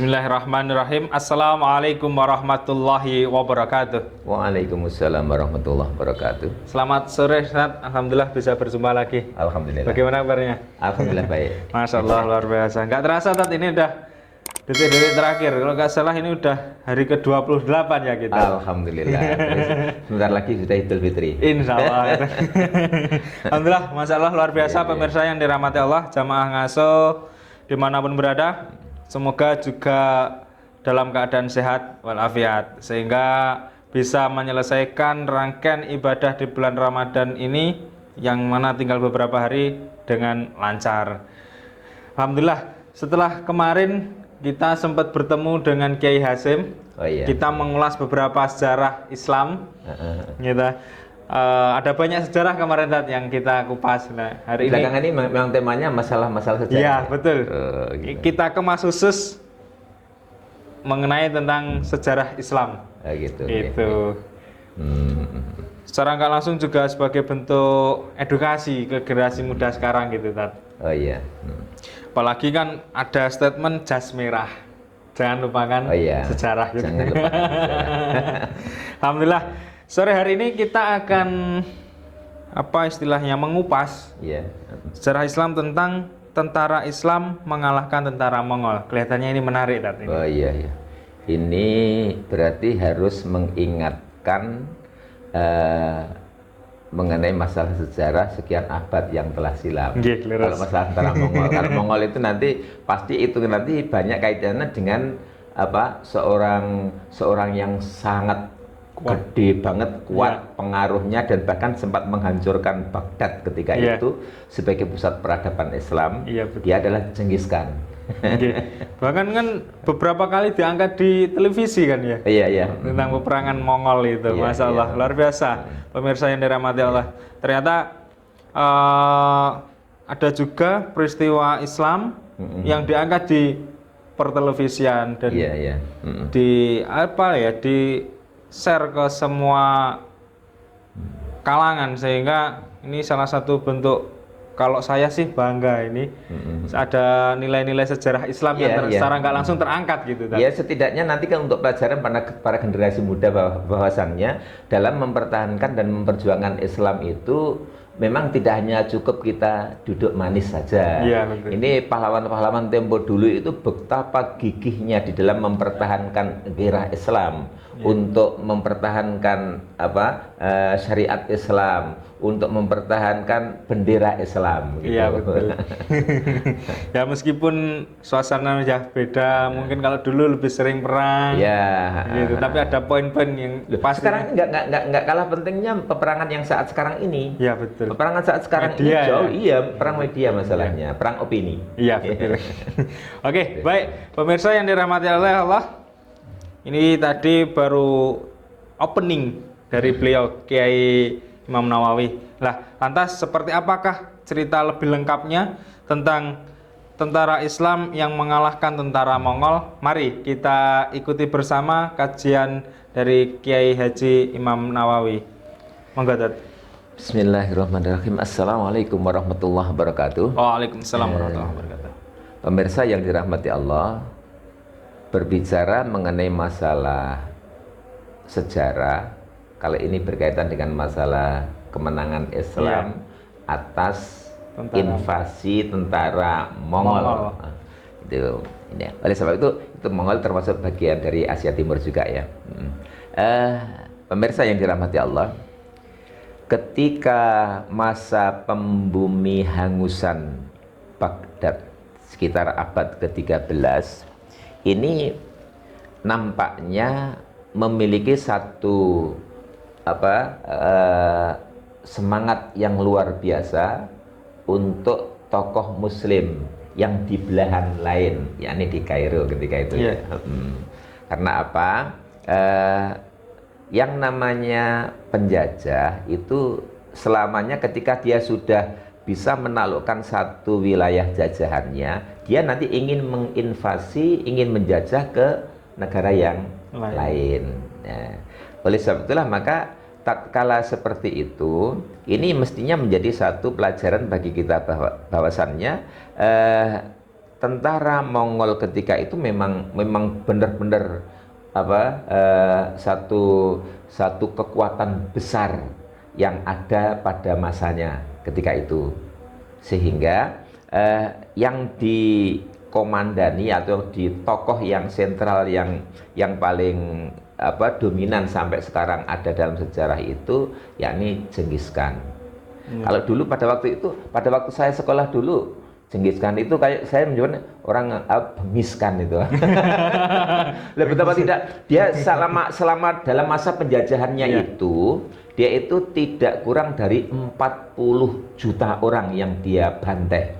Bismillahirrahmanirrahim. Assalamualaikum warahmatullahi wabarakatuh. Waalaikumsalam warahmatullahi wabarakatuh. Selamat sore, Ustaz. Alhamdulillah bisa berjumpa lagi. Alhamdulillah. Bagaimana kabarnya? Alhamdulillah baik. Masya Allah, luar biasa. Nggak terasa, Ustaz, ini udah detik-detik terakhir. Kalau nggak salah ini udah hari ke-28 ya kita. Alhamdulillah. Sebentar lagi sudah Idul Fitri. Insya Allah. Alhamdulillah, Masya Allah, luar biasa. Iya. Pemirsa yang dirahmati Allah, jamaah ngaso dimanapun berada, semoga juga dalam keadaan sehat walafiat sehingga bisa menyelesaikan rangkaian ibadah di bulan Ramadan ini yang mana tinggal beberapa hari dengan lancar. Alhamdulillah, setelah kemarin kita sempat bertemu dengan Kiai Hasyim. Oh iya. Kita mengulas beberapa sejarah Islam. Gitu. Ada banyak sejarah kemarin yang kita kupas. Nah, hari ini Belakangan ini memang temanya masalah-masalah sejarah. iya, betul. Gitu. Kita kemas khusus mengenai tentang sejarah Islam. Gitu. Itu. Hmm. Secara nggak langsung juga sebagai bentuk edukasi ke generasi muda sekarang gitu, Tat. Oh iya. Apalagi kan ada statement jas merah. Jangan lupakan Oh iya. sejarah gitu. Jangan lupakan sejarah. Alhamdulillah, sore hari ini kita akan apa istilahnya mengupas Iya. sejarah Islam tentang tentara Islam mengalahkan tentara Mongol. Kelihatannya ini menarik, Tat. Oh iya, iya. Ini berarti harus mengingatkan mengenai masalah sejarah sekian abad yang telah silam. Nggih, leres. Kalau masalah antara Mongol, karena Mongol itu nanti pasti itu nanti banyak kaitannya dengan apa seorang yang sangat gede banget, kuat pengaruhnya dan bahkan sempat menghancurkan Baghdad ketika itu sebagai pusat peradaban Islam. Iya, betul. Dia adalah Genghis Khan. Nggih. Bahkan kan beberapa kali diangkat di televisi kan ya. Iya, iya. Tentang peperangan Mongol itu. Iya, Masya Allah, iya. luar biasa. Pemirsa yang dirahmati Allah. Ternyata ada juga peristiwa Islam yang diangkat di pertelevisian dan Iya, iya. di apa ya, di share ke semua kalangan sehingga ini salah satu bentuk kalau saya sih bangga ini ada nilai-nilai sejarah Islam yang secara nggak langsung terangkat gitu. Ya setidaknya nanti kan untuk pelajaran para generasi muda bahwasannya dalam mempertahankan dan memperjuangkan Islam itu memang tidak hanya cukup kita duduk manis saja. Iya, betul. Ini pahlawan-pahlawan tempo dulu itu betapa gigihnya di dalam mempertahankan gairah Islam, untuk mempertahankan syariat Islam, untuk mempertahankan bendera Islam. Gitu. Iya, betul. Ya meskipun suasana ya beda, mungkin kalau dulu lebih sering perang. Ya. Gitu. Tapi ada poin-poin yang pas. Sekarang nggak kalah pentingnya peperangan yang saat sekarang ini. Iya, betul. Peperangan saat sekarang Media, ini jauh, ya? iya, perang media masalahnya, perang opini. Iya, betul. Oke, baik. Pemirsa yang dirahmati oleh Allah, ini tadi baru opening dari beliau, Kiai Imam Nawawi. Lah, lantas seperti apakah cerita lebih lengkapnya tentang tentara Islam yang mengalahkan tentara Mongol? Mari kita ikuti bersama kajian dari Kiai Haji Imam Nawawi. Monggo, Tat. Bismillahirrahmanirrahim. Assalamualaikum warahmatullahi wabarakatuh. Waalaikumsalam warahmatullahi wabarakatuh. Pemirsa yang dirahmati Allah, berbicara mengenai masalah sejarah, kali ini berkaitan dengan masalah kemenangan Islam atas invasi tentara Mongol. Nah, itu, ini. Oleh sebab itu Mongol termasuk bagian dari Asia Timur juga ya. Pemirsa yang dirahmati Allah, ketika masa pembumi hangusan Baghdad sekitar abad ke-13 ini nampaknya memiliki satu semangat yang luar biasa untuk tokoh muslim yang di belahan lain, yakni di Kairo ketika itu. Karena apa? Yang namanya penjajah itu selamanya ketika dia sudah bisa menaklukkan satu wilayah jajahannya, dia nanti ingin menginvasi, ingin menjajah ke negara yang lain. Nah, oleh sebab itulah maka tatkala seperti itu, ini mestinya menjadi satu pelajaran bagi kita bahwasannya tentara Mongol ketika itu memang benar-benar satu kekuatan besar yang ada pada masanya ketika itu, sehingga yang dikomandani atau di tokoh yang sentral yang paling dominan sampai sekarang ada dalam sejarah itu yakni Genghis Khan. Kalau dulu pada waktu saya sekolah dulu, Genghis Khan itu kayak saya menyebutnya orang bengiskan itu. Lebih tepat tidak, dia selama dalam masa penjajahannya itu, dia itu tidak kurang dari 40 juta orang yang dia bantai.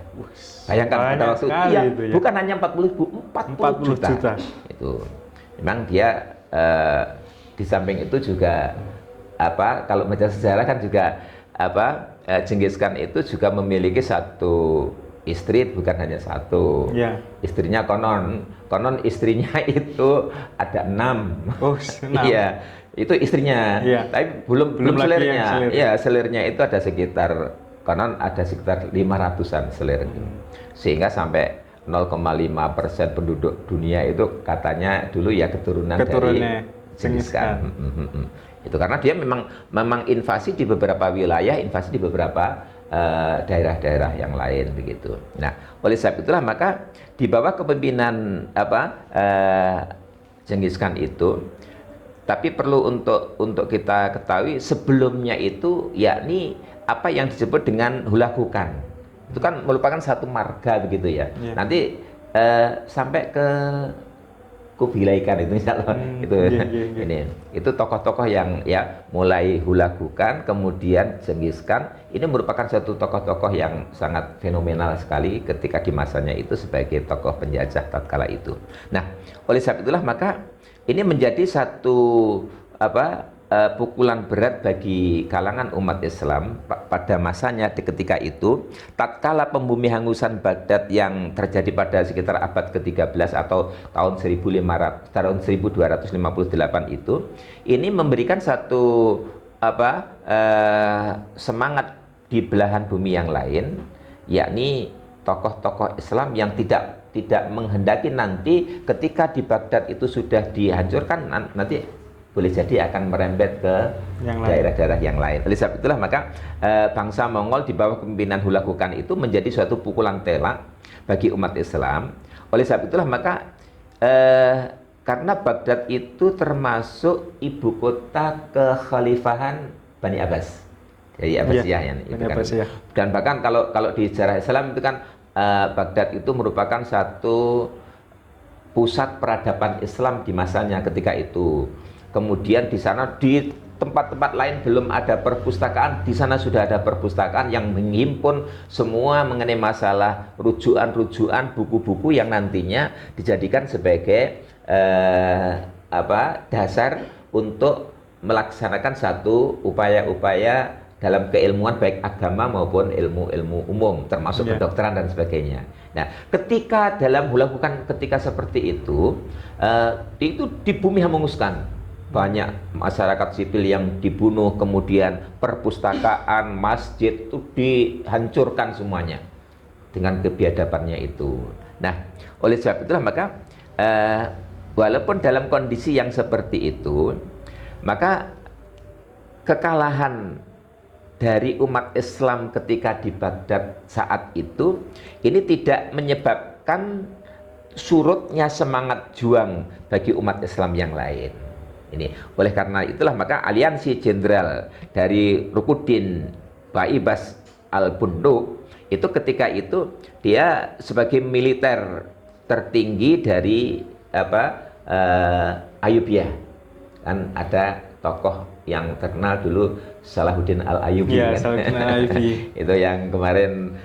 Bayangkan pada waktu itu, ya. Bukan hanya 40.000, 40 juta. Itu memang dia di samping itu juga kalau baca sejarah kan juga Genghis Khan itu juga memiliki satu istri, bukan hanya satu. Istrinya konon istrinya itu ada 6. Oh, 6. Iya, itu istrinya. Tapi belum selirnya. Iya, selirnya itu ada sekitar 500-an selir. Sehingga sampai 0,5% penduduk dunia itu katanya dulu ya keturunan dari Genghis Khan. Itu karena dia memang invasi di beberapa wilayah, invasi di beberapa daerah-daerah yang lain begitu. Nah, oleh sebab itulah maka di bawah kepemimpinan Genghis Khan itu, tapi perlu untuk kita ketahui sebelumnya itu yakni apa yang disebut dengan Hulagukan. Itu kan merupakan satu marga begitu ya. Nanti sampai ke Kubilai Khan itu misalnya itu tokoh-tokoh yang ya mulai Hulagukan, kemudian Genghis Khan ini merupakan satu tokoh-tokoh yang sangat fenomenal sekali ketika di masanya itu sebagai tokoh penjajah tatkala itu. Nah, oleh sebab itulah maka ini menjadi satu pukulan berat bagi kalangan umat Islam pada masanya di ketika itu, tatkala pembumi hangusan Baghdad yang terjadi pada sekitar abad ke-13 atau tahun 1258 itu, ini memberikan satu semangat di belahan bumi yang lain, yakni tokoh-tokoh Islam yang tidak menghendaki nanti ketika di Baghdad itu sudah dihancurkan, nanti boleh jadi akan merembet ke daerah-daerah yang lain. Oleh sebab itulah maka bangsa Mongol di bawah kepemimpinan Hulagukan itu menjadi suatu pukulan telak bagi umat Islam. Oleh sebab itulah maka karena Baghdad itu termasuk ibu kota kekhalifahan Bani Abbas, dari Abbasiyah dan bahkan kalau di sejarah Islam itu kan Baghdad itu merupakan satu pusat peradaban Islam di masanya ketika itu. Kemudian di sana di tempat-tempat lain belum ada perpustakaan, di sana sudah ada perpustakaan yang menghimpun semua mengenai masalah rujukan-rujukan buku-buku yang nantinya dijadikan sebagai dasar untuk melaksanakan satu upaya-upaya dalam keilmuan baik agama maupun ilmu-ilmu umum termasuk kedokteran dan sebagainya. Nah, ketika dalam Hulagukan ketika seperti itu di bumi hanguskan. Banyak masyarakat sipil yang dibunuh, kemudian perpustakaan, masjid itu dihancurkan semuanya dengan kebiadabannya itu. Nah, oleh sebab itulah maka walaupun dalam kondisi yang seperti itu, maka kekalahan dari umat Islam ketika di Baghdad saat itu ini tidak menyebabkan surutnya semangat juang bagi umat Islam yang lain. Ini oleh karena itulah maka aliansi jenderal dari Rukuddin Baibas al-Bunduk itu ketika itu dia sebagai militer tertinggi dari Ayyubiyah. Kan ada tokoh yang terkenal dulu Salahuddin al-Ayyubi Salahuddin al-Ayyubi. Itu yang kemarin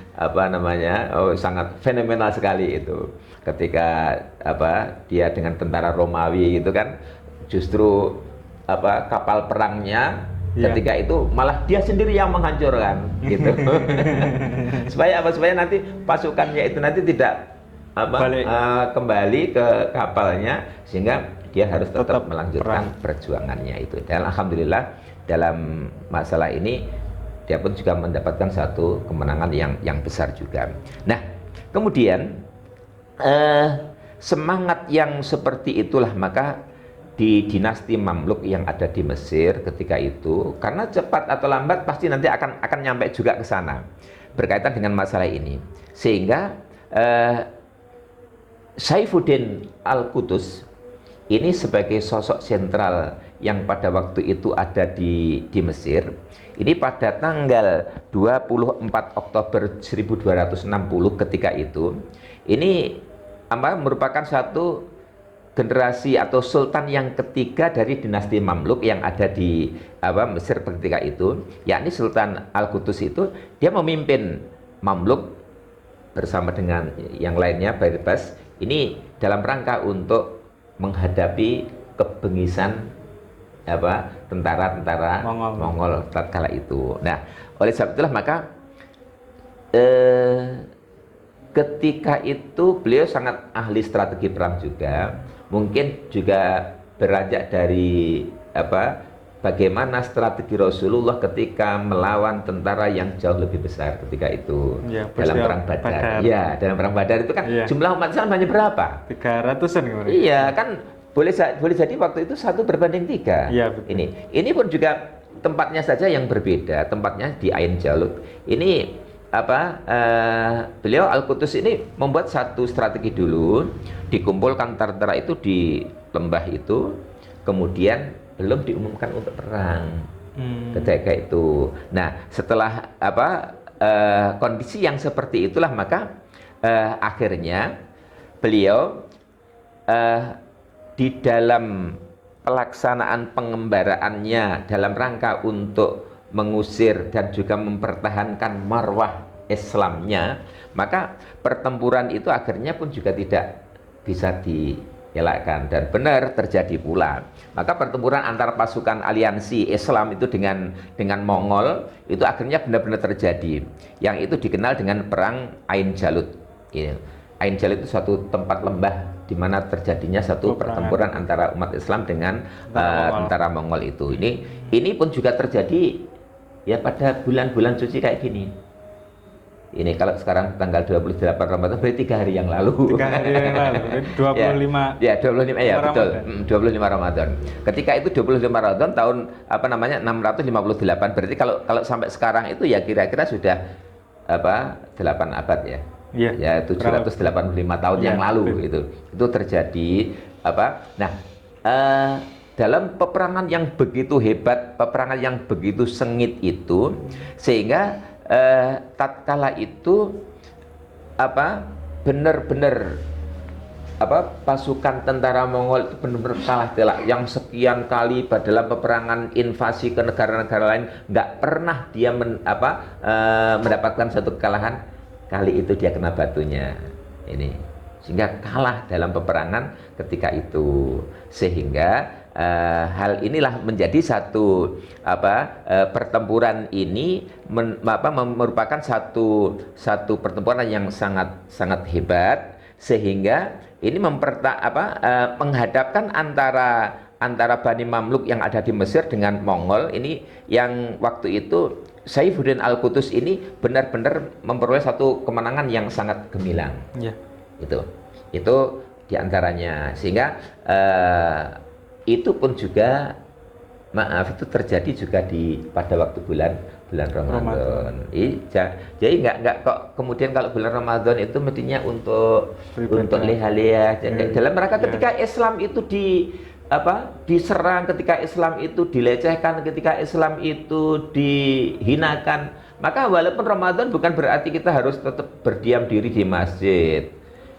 sangat fenomenal sekali itu ketika dia dengan tentara Romawi itu kan justru kapal perangnya ketika itu malah dia sendiri yang menghancurkan gitu. supaya nanti pasukannya itu nanti tidak kembali ke kapalnya, sehingga dia harus tetap melanjutkan perjuangannya itu. Dan alhamdulillah dalam masalah ini dia pun juga mendapatkan satu kemenangan yang besar juga. Nah, kemudian semangat yang seperti itulah maka di dinasti Mamluk yang ada di Mesir ketika itu, karena cepat atau lambat pasti nanti akan nyampe juga ke sana berkaitan dengan masalah ini, sehingga Saifuddin Al-Qutuz ini sebagai sosok sentral yang pada waktu itu ada di Mesir. Ini pada tanggal 24 Oktober 1260 ketika itu, ini merupakan satu generasi atau sultan yang ketiga dari dinasti Mamluk yang ada di Mesir ketika itu, yakni Sultan Al-Qutuz itu dia memimpin Mamluk bersama dengan yang lainnya Baybars ini dalam rangka untuk menghadapi kebengisan tentara-tentara Mongol tatkala itu. Nah, oleh sebab itulah maka ketika itu beliau sangat ahli strategi perang juga, mungkin juga beranjak dari bagaimana strategi Rasulullah ketika melawan tentara yang jauh lebih besar ketika itu ya, dalam perang Badar. Ya, dalam perang Badar itu kan jumlah umat Islam hanya berapa? 300-an kemarin. Iya, kan boleh jadi waktu itu 1:3. Iya, betul. Ini pun juga tempatnya saja yang berbeda, tempatnya di Ain Jalut. Ini beliau Al-Qutuz ini membuat satu strategi dulu, dikumpulkan tentara itu di lembah itu, kemudian belum diumumkan untuk perang ketika itu. Nah, setelah kondisi yang seperti itulah maka akhirnya beliau di dalam pelaksanaan pengembaraannya dalam rangka untuk mengusir dan juga mempertahankan marwah Islamnya, maka pertempuran itu akhirnya pun juga tidak bisa dielakkan dan benar terjadi pula. Maka pertempuran antara pasukan aliansi Islam itu dengan Mongol itu akhirnya benar-benar terjadi, yang itu dikenal dengan perang Ain Jalut. Ain Jalut itu suatu tempat lembah di mana terjadinya satu pertempuran antara umat Islam dengan tentara Mongol itu. Ini pun juga terjadi ya pada bulan-bulan suci kayak gini. Ini kalau sekarang tanggal 28 Ramadan berarti 3 hari yang lalu. 3 hari yang lalu, 25. Ya, 25 ya betul. Ramadan. 25 Ramadan. Ketika itu 25 Ramadan tahun 658. Berarti kalau sampai sekarang itu ya kira-kira sudah 8 abad ya. Iya. Ya 785 tahun yang lalu itu terjadi Nah, dalam peperangan yang begitu hebat, peperangan yang begitu sengit itu, sehingga tatkala itu benar-benar pasukan tentara Mongol itu benar-benar kalah telak, yang sekian kali dalam peperangan invasi ke negara-negara lain nggak pernah dia mendapatkan satu kekalahan. Kali itu dia kena batunya ini, sehingga kalah dalam peperangan ketika itu, sehingga hal inilah menjadi satu pertempuran ini merupakan satu pertempuran yang sangat hebat, sehingga ini menghadapkan antara Bani Mamluk yang ada di Mesir dengan Mongol ini, yang waktu itu Saifuddin Al-Qutuz ini benar-benar memperoleh satu kemenangan yang sangat gemilang. Ya. Itu diantaranya, sehingga itu pun juga itu terjadi juga pada waktu bulan Ramadan. Jadi nggak kok kemudian kalau bulan Ramadan itu mestinya untuk leha-leha. Dalam rangka ketika Islam itu diserang, ketika Islam itu dilecehkan, ketika Islam itu dihinakan, maka walaupun Ramadan bukan berarti kita harus tetap berdiam diri di masjid.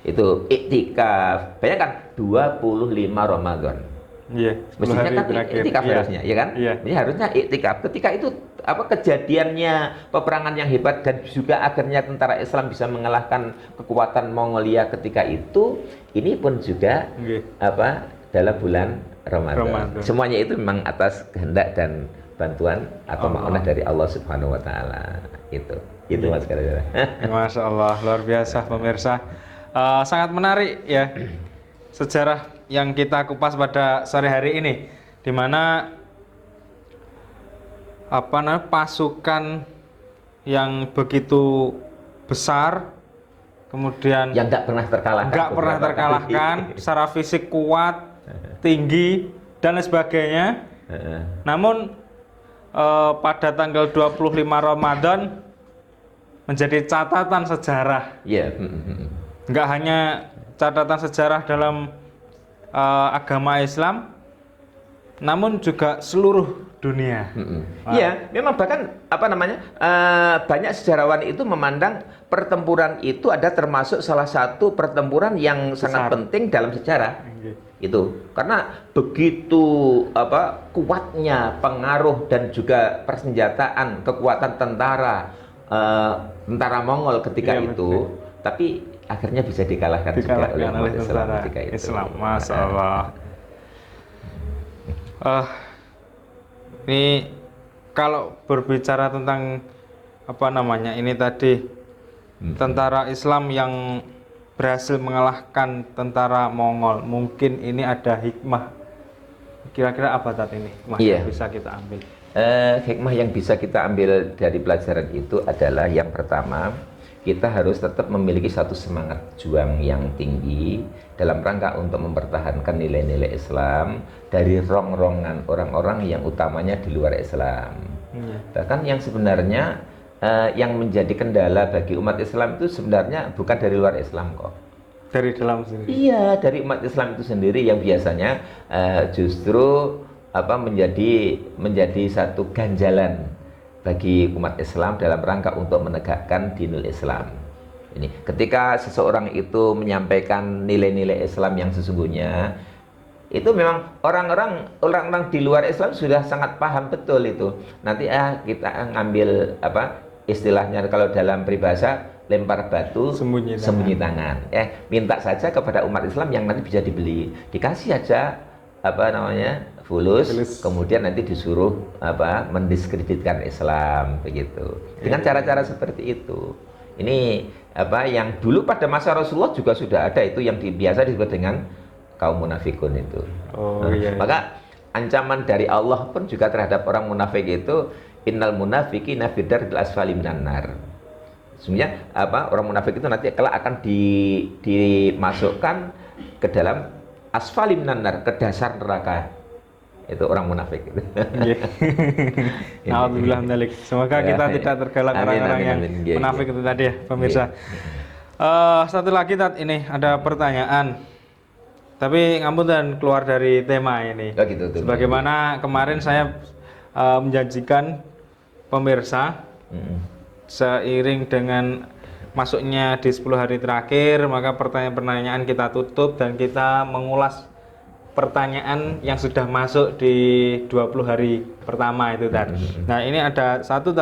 Itu iktikaf. Bayangkan 25 Ramadan. Iya, mestinya kan iktikaf harusnya, ya kan? Iya. Ini harusnya iktikaf. Ketika itu kejadiannya peperangan yang hebat dan juga akhirnya tentara Islam bisa mengalahkan kekuatan Mongolia ketika itu, ini pun juga dalam bulan Ramadan. Semuanya itu memang atas kehendak dan bantuan atau ma'unah dari Allah Subhanahu wa taala. Itu Mas Karya. Masya Allah, luar biasa pemirsa. Sangat menarik ya sejarah yang kita kupas pada sore hari ini, di mana pasukan yang begitu besar kemudian yang nggak pernah terkalahkan. nggak pernah beberapa terkalahkan, kali. secara fisik kuat, tinggi, dan lain sebagainya. Namun pada tanggal 25 Ramadan menjadi catatan sejarah. Iya. Nggak hanya catatan sejarah dalam agama Islam, namun juga seluruh dunia. Iya, memang bahkan banyak sejarawan itu memandang pertempuran itu ada termasuk salah satu pertempuran yang sangat penting dalam sejarah. Itu karena begitu kuatnya pengaruh dan juga persenjataan kekuatan tentara Mongol ketika itu, tapi akhirnya bisa dikalahkan juga oleh umat Islam ketika itu. Islam, Masya Allah. Ini kalau berbicara tentang ini tadi tentara Islam yang berhasil mengalahkan tentara Mongol, mungkin ini ada hikmah. Kira-kira apa tadi ini? Yang bisa kita ambil? Hikmah yang bisa kita ambil dari pelajaran itu adalah yang pertama, kita harus tetap memiliki satu semangat juang yang tinggi dalam rangka untuk mempertahankan nilai-nilai Islam dari rongrongan orang-orang yang utamanya di luar Islam. Bahkan yang sebenarnya yang menjadi kendala bagi umat Islam itu sebenarnya bukan dari luar Islam kok. Dari dalam sendiri. Iya, dari umat Islam itu sendiri yang biasanya justru menjadi satu ganjalan bagi umat Islam dalam rangka untuk menegakkan dinul Islam. Ini ketika seseorang itu menyampaikan nilai-nilai Islam yang sesungguhnya, itu memang orang-orang di luar Islam sudah sangat paham betul itu. Nanti kita ngambil istilahnya kalau dalam peribahasa lempar batu sembunyi tangan. Minta saja kepada umat Islam yang nanti bisa dibeli, dikasih aja fulus, kemudian nanti disuruh mendiskreditkan Islam begitu. Dengan cara-cara seperti itu. Ini yang dulu pada masa Rasulullah juga sudah ada itu yang biasa disebut dengan kaum munafikun itu. Maka ancaman dari Allah pun juga terhadap orang munafik itu, innal munafiqina fi darkil asfali minan nar. Sebenarnya orang munafik itu nanti kelak akan dimasukkan ke dalam asfali minan nar, ke dasar neraka. Itu orang munafik. Alhamdulillah. Semoga kita tidak tergolong orang-orang yang munafik itu tadi ya, pemirsa. Satu lagi ini ada pertanyaan, tapi ngapunten keluar dari tema ini. Sebagaimana kemarin saya menjanjikan pemirsa, seiring dengan masuknya di 10 hari terakhir, maka pertanyaan-pertanyaan kita tutup dan kita mengulas pertanyaan yang sudah masuk di 20 hari pertama itu tadi. Nah, ini ada satu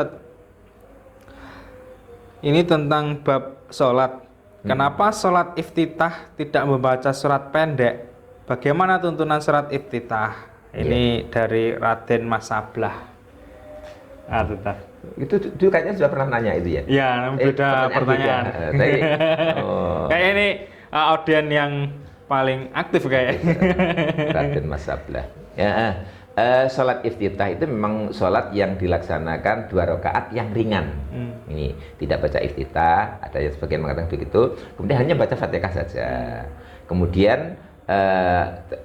ini tentang bab sholat. Kenapa sholat iftitah tidak membaca surat pendek? Bagaimana tuntunan surat iftitah? Ini dari Raden Mas Sablah. Itu kayaknya sudah pernah nanya itu ya? Ya, beda pertanyaan. Kayak ini audien yang paling aktif kayak Raden Mas Sablah. Sholat iftitah itu memang sholat yang dilaksanakan 2 rakaat yang ringan. Ini tidak baca iftitah, ada yang sebagian mengatakan begitu. Kemudian hanya baca Fatihah saja. Kemudian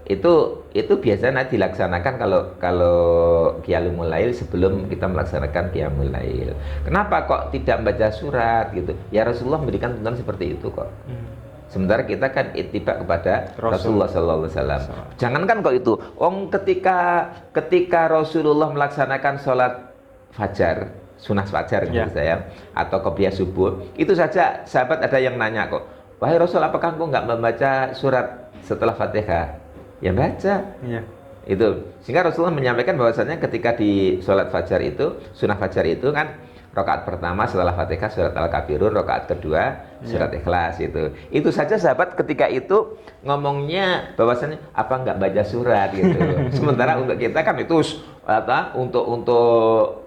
itu biasanya dilaksanakan kalau Qiyamul Lail sebelum kita melaksanakan Qiyamul Lail. Kenapa kok tidak membaca surat gitu? Ya Rasulullah memberikan tuntunan seperti itu kok. Sementara kita kan ittiba kepada Rasulullah Sallallahu Alaihi Wasallam. Jangankan kok itu, ketika Rasulullah melaksanakan sholat fajar, sunnah fajar menurut saya, atau qobliyah subuh, itu saja sahabat ada yang nanya kok, wahai Rasul, apakah engkau nggak membaca surat setelah Fatihah? Ya baca. Itu sehingga Rasulullah menyampaikan bahwasanya ketika di sholat fajar itu, sunnah fajar itu kan rakaat pertama setelah Fatihah surat Al-Kafirun, rakaat kedua surat Ikhlas itu saja sahabat ketika itu ngomongnya bahwasanya apa nggak baca surat gitu. Sementara untuk kita kan itu untuk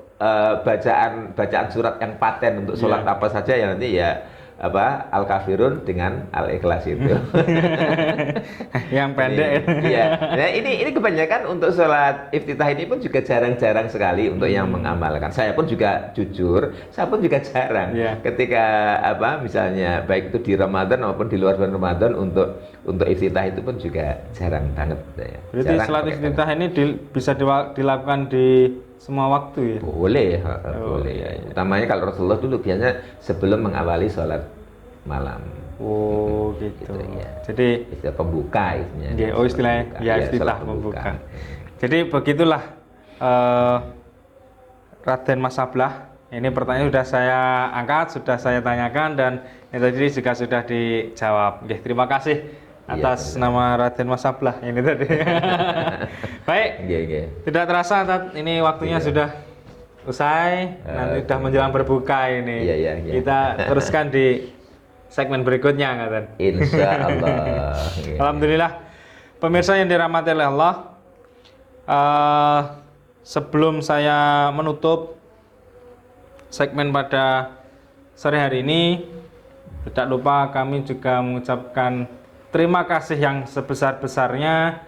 bacaan surat yang paten untuk sholat apa saja ya nanti ya apa Al-Kafirun dengan Al-Ikhlas itu. Yang pendek. Iya. Nah, ini kebanyakan untuk sholat iftitah ini pun juga jarang-jarang sekali untuk yang mengamalkan. Saya pun juga jujur, saya pun juga jarang. Iya. Ketika apa misalnya baik itu di Ramadan maupun di luar bulan Ramadan untuk iftitah itu pun juga jarang banget ya. Berarti Jarang sholat pakai iftitah ini bisa dilakukan di semua waktu ya? boleh, boleh. iya, iya. Utamanya kalau Rasulullah dulu biasanya sebelum mengawali sholat malam. Oh gitu. ya. Jadi Istilah pembuka istilahnya. ya, oh istilahnya Pembuka. ya Iya, istilah sholat membuka. Jadi begitulah Raden Mas Sablah. Ini pertanyaan sudah saya angkat, sudah saya tanyakan dan ini tadi juga sudah dijawab. Oke, terima kasih atas nama Raden Mas Sablah ini tadi. Baik. Oke. Tidak terasa Tat, ini waktunya sudah usai. Nanti sudah menjelang berbuka ini. Iya. Kita teruskan di segmen berikutnya, Tat. Insya Allah. Alhamdulillah. Pemirsa yang dirahmati oleh Allah, sebelum saya menutup segmen pada sore hari ini, tidak lupa kami juga mengucapkan terima kasih yang sebesar-besarnya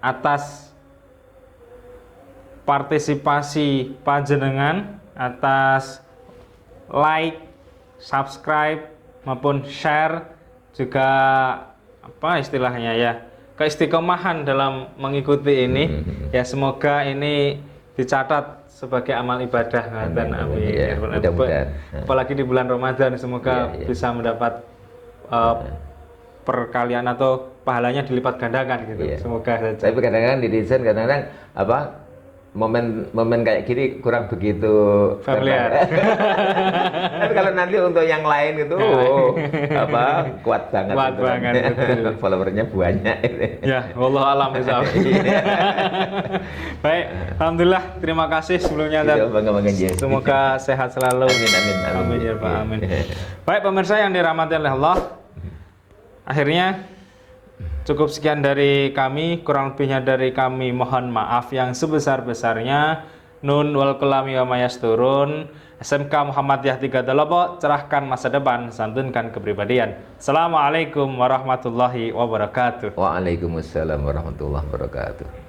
atas partisipasi panjenengan, atas like, subscribe maupun share, juga apa istilahnya ya, keistiqomahan dalam mengikuti ini. Ya semoga ini dicatat sebagai amal ibadah. Amin. Amin. Ya, mudah-mudahan. Apalagi di bulan Ramadan, semoga bisa mendapat perkalian atau pahalanya dilipat gandakan gitu. Semoga saja. Tapi kadang-kadang di desain kadang-kadang apa momen kayak gini kurang begitu familiar. Tapi kalau nanti untuk yang lain itu apa kuat banget. Kuat banget. Followernya banyak. Ya, wallahu alam bisawab. Baik, alhamdulillah, terima kasih sebelumnya dan semoga sehat selalu. Amin ya Pak. Amin. Baik pemirsa yang dirahmati oleh Allah, akhirnya cukup sekian dari kami, kurang lebihnya dari kami mohon maaf yang sebesar-besarnya. Nun wal qalami wa mayasturun. SMK Muhammadiyah 3 Dalopo, cerahkan masa depan, santunkan kepribadian. Assalamualaikum warahmatullahi wabarakatuh. Waalaikumsalam warahmatullahi wabarakatuh.